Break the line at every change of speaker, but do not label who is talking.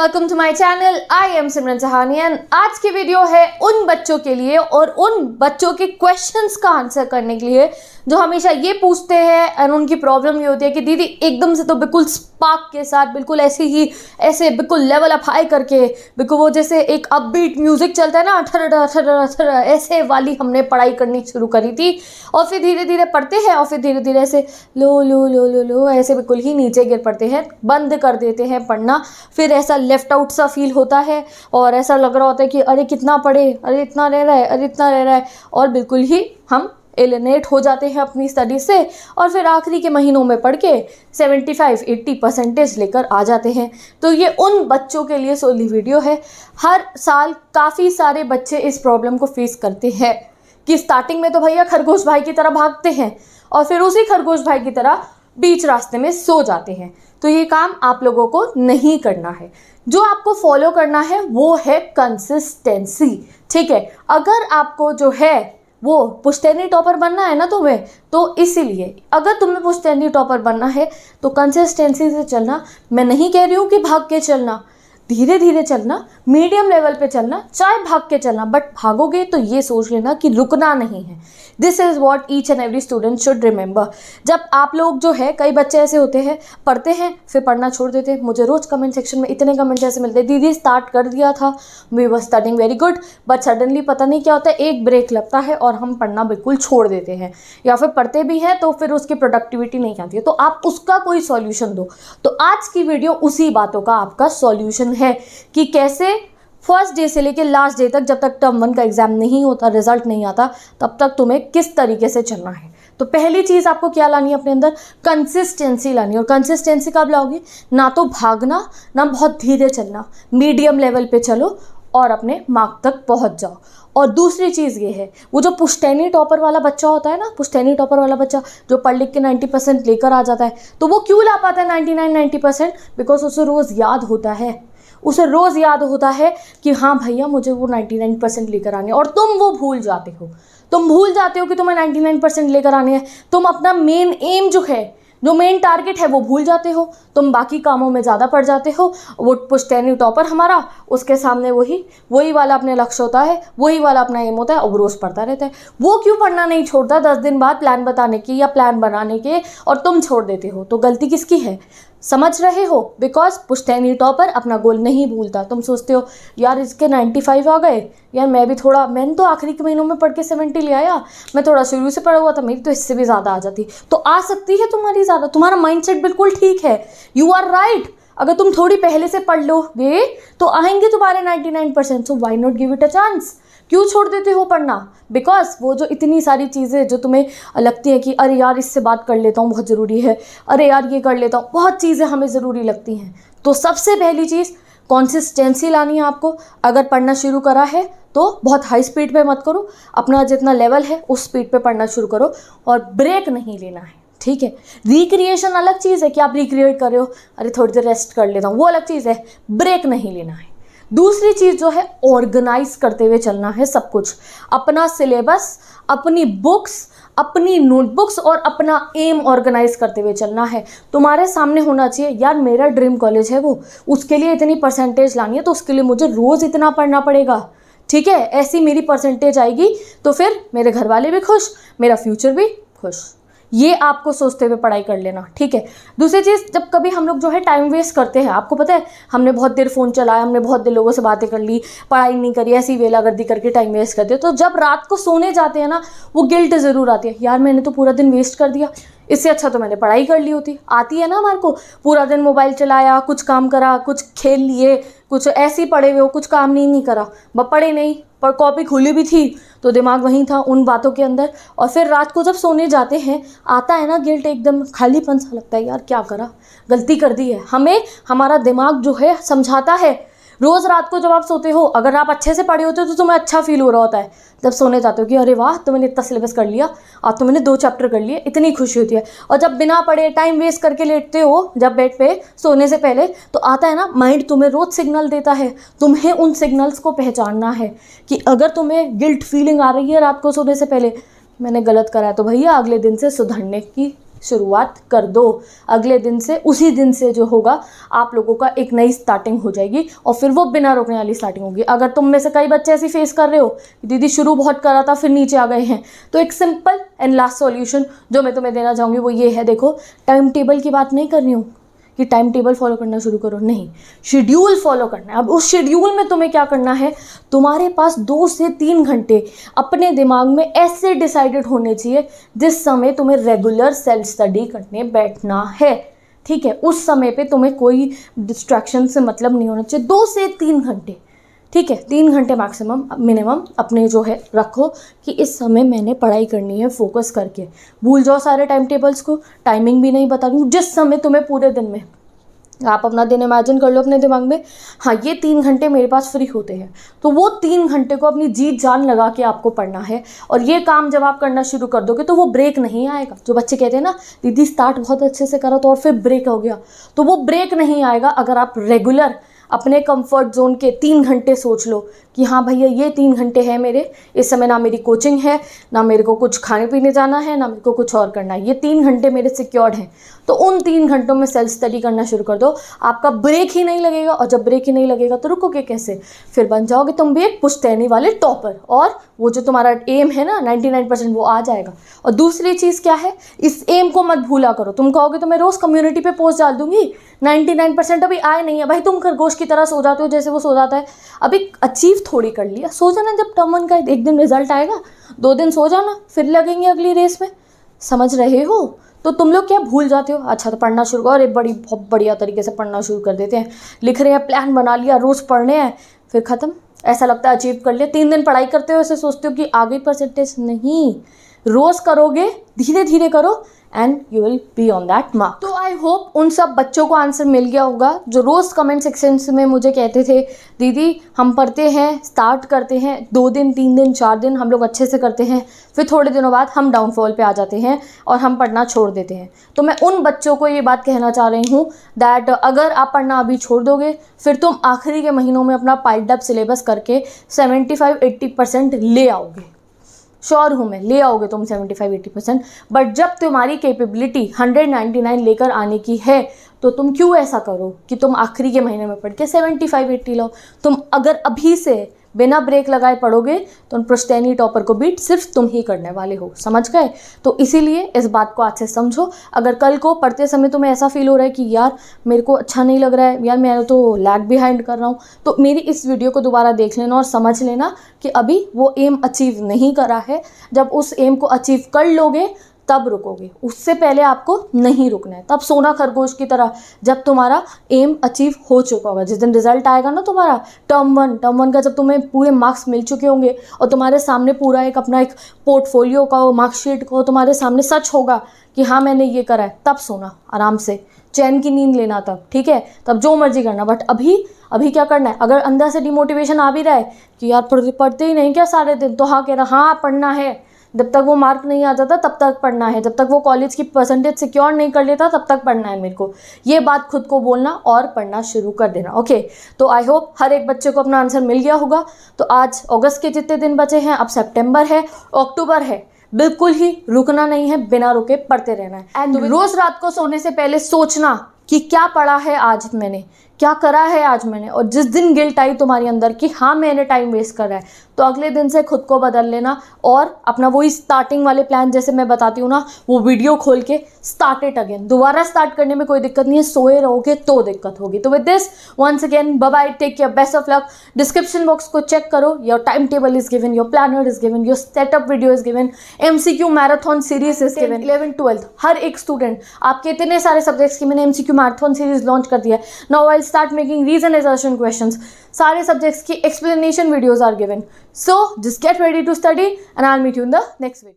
Welcome to my channel. I am Simran Sahani and आज की video है उन बच्चों के लिए और उन बच्चों के क्वेश्चंस का आंसर करने के लिए जो हमेशा ये पूछते हैं और उनकी प्रॉब्लम ये होती है कि दीदी एकदम से तो बिल्कुल स्पार्क के साथ बिल्कुल ऐसे बिल्कुल लेवल अप हाई करके बिल्कुल वो जैसे एक अपबीट म्यूजिक चलता है ना अठर ऐसे वाली हमने पढ़ाई करनी शुरू करी थी और फिर धीरे धीरे पढ़ते हैं और फिर धीरे धीरे ऐसे लो लो लो लो लो ऐसे बिल्कुल ही नीचे गिर पड़ते हैं, बंद कर देते हैं पढ़ना। फिर ऐसा लेफ्ट आउट सा फील होता है और ऐसा लग रहा होता है कि अरे कितना पढ़े, अरे इतना रह रहा है, अरे इतना रह रहा है और बिल्कुल ही हम एलिनेट हो जाते हैं अपनी स्टडी से और फिर आखिरी के महीनों में पढ़ के 75-80% लेकर आ जाते हैं। तो ये उन बच्चों के लिए सोली वीडियो है। हर साल काफ़ी सारे बच्चे इस प्रॉब्लम को फेस करते हैं कि स्टार्टिंग में तो भैया खरगोश भाई की तरह भागते हैं और फिर उसी खरगोश भाई की तरह बीच रास्ते में सो जाते हैं। तो ये काम आप लोगों को नहीं करना है। जो आपको फॉलो करना है वो है कंसिस्टेंसी। ठीक है, अगर आपको जो है वो पुश्तैनी टॉपर बनना है ना तुम्हें, तो इसीलिए अगर तुम्हें पुश्तैनी टॉपर बनना है तो कंसिस्टेंसी से चलना। मैं नहीं कह रही हूँ कि भाग के चलना, धीरे धीरे चलना, मीडियम लेवल पे चलना, चाहे भाग के चलना, बट भागोगे तो ये सोच लेना कि रुकना नहीं है। This is what each and every student should remember. जब आप लोग जो है, कई बच्चे ऐसे होते हैं पढ़ते हैं फिर पढ़ना छोड़ देते हैं। मुझे रोज़ कमेंट सेक्शन में इतने कमेंट्स ऐसे मिलते हैं, दीदी स्टार्ट कर दिया था, we were studying very good but suddenly पता नहीं क्या होता है, एक ब्रेक लगता है और हम पढ़ना बिल्कुल छोड़ देते हैं, या फिर पढ़ते भी हैं तो फिर उसकी प्रोडक्टिविटी नहीं आती है। तो आप उसका कोई सॉल्यूशन दो। तो आज की वीडियो उसी बातों का आपका सॉल्यूशन है कि कैसे फर्स्ट डे से लेकर लास्ट डे तक, जब तक टर्म 1 का एग्जाम नहीं होता, रिजल्ट नहीं आता, तब तक तुम्हें किस तरीके से चलना है। तो पहली चीज़ आपको क्या लानी है अपने अंदर, कंसिस्टेंसी लानी है। और कंसिस्टेंसी कब लाओगी, ना तो भागना ना बहुत धीरे चलना, मीडियम लेवल पे चलो और अपने मार्क तक पहुंच जाओ। और दूसरी चीज़ ये है, वो जो पुश्तैनी टॉपर वाला बच्चा होता है ना, पुश्तैनी टॉपर वाला बच्चा जो पढ़ लिख के 90% लेकर आ जाता है, तो वो क्यों ला पाता है 99-90%? बिकॉज उसे रोज़ याद होता है, उसे रोज़ याद होता है कि हाँ भैया मुझे वो 99% लेकर आने। और तुम वो भूल जाते हो, तुम भूल जाते हो कि तुम्हें 99% लेकर आने हैं। तुम अपना मेन एम जो है, जो मेन टारगेट है, वो भूल जाते हो। तुम बाकी कामों में ज़्यादा पड़ जाते हो। वो पुश्तैनी टॉपर हमारा, उसके सामने वही वाला अपने लक्ष्य होता है, वही वाला अपना एम होता है और वो रोज़ पढ़ता रहता है। वो क्यों पढ़ना नहीं छोड़ता 10 दिन बाद प्लान बताने के या प्लान बनाने के, और तुम छोड़ देते हो। तो गलती किसकी है, समझ रहे हो? बिकॉज पुश्तैनी टॉपर अपना गोल नहीं भूलता। तुम सोचते हो यार इसके 95 आ गए, यार मैंने तो आखिरी के महीनों में पढ़ के 70 ले आया, मैं थोड़ा शुरू से पढ़ा हुआ था, मेरी तो इससे भी ज़्यादा आ जाती। तो आ सकती है तुम्हारी ज़्यादा, तुम्हारा माइंडसेट बिल्कुल ठीक है, यू आर राइट। अगर तुम थोड़ी पहले से पढ़ लोगे तो आएंगे तुम्हारे 99%। So why not give it a chance? क्यों छोड़ देते हो पढ़ना? बिकॉज वो जो इतनी सारी चीज़ें जो तुम्हें लगती हैं कि अरे यार इससे बात कर लेता हूँ बहुत ज़रूरी है, अरे यार ये कर लेता हूँ, बहुत चीज़ें हमें ज़रूरी लगती हैं। तो सबसे पहली चीज़ कंसिस्टेंसी लानी है आपको। अगर पढ़ना शुरू करा है तो बहुत हाई स्पीड पे मत करो, अपना जितना लेवल है उस स्पीड पे पढ़ना शुरू करो और ब्रेक नहीं लेना है। ठीक है, रिक्रिएशन अलग चीज़ है कि आप रिक्रिएट कर रहे हो, अरे थोड़ी देर रेस्ट कर लेता हूँ, वो अलग चीज़ है, ब्रेक नहीं लेना है। दूसरी चीज़ जो है, ऑर्गेनाइज करते हुए चलना है सब कुछ, अपना सिलेबस, अपनी बुक्स, अपनी नोटबुक्स और अपना एम ऑर्गेनाइज करते हुए चलना है। तुम्हारे सामने होना चाहिए यार मेरा ड्रीम कॉलेज है वो, उसके लिए इतनी परसेंटेज लानी है तो उसके लिए मुझे रोज़ इतना पढ़ना पड़ेगा। ठीक है, ऐसी मेरी परसेंटेज आएगी तो फिर मेरे घर वाले भी खुश, मेरा फ्यूचर भी खुश। ये आपको सोचते हुए पढ़ाई कर लेना। ठीक है, दूसरी चीज़, जब कभी हम लोग जो है टाइम वेस्ट करते हैं, आपको पता है हमने बहुत देर फ़ोन चलाया, हमने बहुत देर लोगों से बातें कर ली, पढ़ाई नहीं करी, ऐसी वेलागर्दी करके टाइम वेस्ट करते हैं, तो जब रात को सोने जाते हैं ना, वो गिल्ट ज़रूर आती है, यार मैंने तो पूरा दिन वेस्ट कर दिया, इससे अच्छा तो मैंने पढ़ाई कर ली होती। आती है ना हमारे को, पूरा दिन मोबाइल चलाया, कुछ काम करा, कुछ खेल लिए, कुछ ऐसे ही पढ़े हुए हो, कुछ काम नहीं करा, पढ़े नहीं, पर कॉपी खुली भी थी तो दिमाग वहीं था उन बातों के अंदर। और फिर रात को जब सोने जाते हैं आता है ना गिल्ट, एकदम खालीपन सा लगता है, यार क्या करा, गलती कर दी है। हमें हमारा दिमाग जो है समझाता है। रोज़ रात को जब आप सोते हो, अगर आप अच्छे से पढ़े होते हो तो तुम्हें अच्छा फील हो रहा होता है। जब सोने जाते हो कि अरे वाह तो मैंने इतना सिलेबस कर लिया, आज तो मैंने 2 चैप्टर कर लिए, इतनी खुशी होती है। और जब बिना पढ़े टाइम वेस्ट करके लेटते हो जब बेड पे सोने से पहले, तो आता है ना माइंड तुम्हें रोज़ सिग्नल देता है। तुम्हें उन सिग्नल्स को पहचानना है कि अगर तुम्हें गिल्ट फीलिंग आ रही है रात को सोने से पहले, मैंने गलत करा है, तो भैया अगले दिन से सुधरने की शुरुआत कर दो। अगले दिन से, उसी दिन से जो होगा आप लोगों का एक नई स्टार्टिंग हो जाएगी और फिर वो बिना रुकने वाली स्टार्टिंग होगी। अगर तुम में से कई बच्चे ऐसी फेस कर रहे हो दीदी शुरू बहुत करा था फिर नीचे आ गए हैं, तो एक सिंपल एंड लास्ट सॉल्यूशन जो मैं तुम्हें देना चाहूँगी वो ये है, देखो टाइम टेबल की बात नहीं कर रही हूँ कि टाइम टेबल फॉलो करना शुरू करो, नहीं, शेड्यूल फॉलो करना है। अब उस शेड्यूल में तुम्हें क्या करना है, तुम्हारे पास 2 से 3 घंटे अपने दिमाग में ऐसे डिसाइडेड होने चाहिए जिस समय तुम्हें रेगुलर सेल्फ स्टडी करने बैठना है, ठीक है। उस समय पे तुम्हें कोई डिस्ट्रैक्शन से मतलब नहीं होना चाहिए। 2 से 3 घंटे, ठीक है, 3 घंटे मैक्सिमम मिनिमम अपने जो है रखो कि इस समय मैंने पढ़ाई करनी है फोकस करके। भूल जाओ सारे टाइम टेबल्स को, टाइमिंग भी नहीं बता रही हूँ, जिस समय तुम्हें पूरे दिन में, आप अपना दिन इमेजिन कर लो अपने दिमाग में, हाँ ये 3 घंटे मेरे पास फ्री होते हैं, तो वो 3 घंटे को अपनी जीत जान लगा के आपको पढ़ना है। और ये काम जब आप करना शुरू कर दोगे तो वो ब्रेक नहीं आएगा। जो बच्चे कहते हैं ना दीदी स्टार्ट बहुत अच्छे से करा तो और फिर ब्रेक हो गया, तो वो ब्रेक नहीं आएगा अगर आप रेगुलर अपने कंफर्ट जोन के 3 घंटे सोच लो कि हाँ भैया ये 3 घंटे हैं मेरे, इस समय ना मेरी कोचिंग है, ना मेरे को कुछ खाने पीने जाना है, ना मेरे को कुछ और करना है, ये 3 घंटे मेरे सिक्योर्ड हैं। तो उन 3 घंटों में सेल्फ स्टडी करना शुरू कर दो, आपका ब्रेक ही नहीं लगेगा। और जब ब्रेक ही नहीं लगेगा तो रुकोगे कैसे, फिर बन जाओगे तुम भी एक पुश्तैनी वाले टॉपर, और वो जो तुम्हारा एम है ना 99% वो आ जाएगा। और दूसरी चीज़ क्या है, इस एम को मत भूला करो। तुम कहोगे तो मैं रोज़ कम्युनिटी पे पोस्ट डाल दूंगी, 99% अभी आए नहीं है भाई, तुम खरगोश की तरह सो जाते हो जैसे वो सो जाता है। अभी अचीव थोड़ी कर लिया, सो जाना, जब टर्म 1 का एक दिन रिजल्ट आएगा 2 दिन सो जाना, फिर लगेंगे अगली रेस में, समझ रहे हो। तो तुम लोग क्या भूल जाते हो, अच्छा तो पढ़ना शुरू करो, और एक बहुत बढ़िया तरीके से पढ़ना शुरू कर देते हैं, लिख रहे हैं, प्लान बना लिया, रोज़ पढ़ने हैं, फिर ख़त्म, ऐसा लगता है अचीव कर लिया। 3 दिन पढ़ाई करते हो ऐसे सोचते हो कि आगे परसेंटेज, नहीं, रोज़ करोगे, धीरे धीरे करो and you will be on that mark. तो आई होप उन सब बच्चों को आंसर मिल गया होगा जो रोज़ कमेंट सेक्शन में मुझे कहते थे दीदी हम पढ़ते हैं, स्टार्ट करते हैं, 2 दिन 3 दिन 4 दिन हम लोग अच्छे से करते हैं, फिर थोड़े दिनों बाद हम डाउनफॉल पे आ जाते हैं और हम पढ़ना छोड़ देते हैं। तो मैं उन बच्चों को ये बात कहना चाह रही हूँ दैट अगर आप पढ़ना अभी छोड़ दोगे फिर तुम आखिरी के महीनों में अपना पाइल्ड अप सिलेबस करके 75-80% ले आओगे, श्योर हूँ मैं, ले आओगे तुम 75-80%। बट जब तुम्हारी कैपेबिलिटी 199 लेकर आने की है तो तुम क्यों ऐसा करो कि तुम आखिरी के महीने में पढ़ के 75-80 लो। तुम अगर अभी से बिना ब्रेक लगाए पढ़ोगे तो उन पुश्तैनी टॉपर को बीट सिर्फ तुम ही करने वाले हो, समझ गए। तो इसीलिए इस बात को आज से समझो। अगर कल को पढ़ते समय तुम्हें ऐसा फील हो रहा है कि यार मेरे को अच्छा नहीं लग रहा है, यार मैं तो लैग बिहाइंड कर रहा हूँ, तो मेरी इस वीडियो को दोबारा देख लेना और समझ लेना कि अभी वो एम अचीव नहीं करा है। जब उस एम को अचीव कर लोगे तब रुकोगे, उससे पहले आपको नहीं रुकना है। तब सोना खरगोश की तरह जब तुम्हारा एम अचीव हो चुका होगा, जिस दिन रिजल्ट आएगा ना तुम्हारा टर्म वन का, जब तुम्हें पूरे मार्क्स मिल चुके होंगे और तुम्हारे सामने पूरा एक अपना एक पोर्टफोलियो का हो, मार्कशीट का हो, तुम्हारे सामने सच होगा कि हाँ मैंने ये करा है, तब सोना आराम से, चैन की नींद लेना तब, ठीक है, तब जो मर्जी करना। बट अभी क्या करना है, अगर अंदर से डिमोटिवेशन आ भी रहा है कि यार पढ़ते ही नहीं क्या सारे दिन, तो हाँ कह रहा हाँ पढ़ना है, जब तक वो मार्क नहीं आ जाता तब तक पढ़ना है, जब तक वो कॉलेज की परसेंटेज सिक्योर नहीं कर लेता तब तक पढ़ना है मेरे को। ये बात खुद को बोलना और पढ़ना शुरू कर देना, ओके। तो आई होप हर एक बच्चे को अपना आंसर मिल गया होगा। तो आज अगस्त के जितने दिन बचे हैं, अब सितंबर है, अक्टूबर है, बिल्कुल ही रुकना नहीं है, बिना रुके पढ़ते रहना है। एंड रोज रात को सोने से पहले सोचना कि क्या पढ़ा है आज मैंने, क्या करा है आज मैंने, और जिस दिन गिल्ट आई तुम्हारे अंदर कि हाँ मैंने टाइम वेस्ट करा है, तो अगले दिन से खुद को बदल लेना और अपना वही स्टार्टिंग वाले प्लान जैसे मैं बताती हूँ ना, वो वीडियो खोल के स्टार्ट इट अगेन। दोबारा स्टार्ट करने में कोई दिक्कत नहीं है, सोए रहोगे तो दिक्कत होगी। तो with this once again bye bye, take care, best of luck. Description box को चेक करो, your time table is given, your planner is given, your setup video is given, MCQ marathon series is given. 11th 12th हर एक student, आपके इतने सारे subjects की मैंने MCQ marathon series launch कर दिया है। Now I will start making reason assertion questions. सारे सब्जेक्ट्स की explanation videos are given. So just get ready to study and I'll meet you in the next video.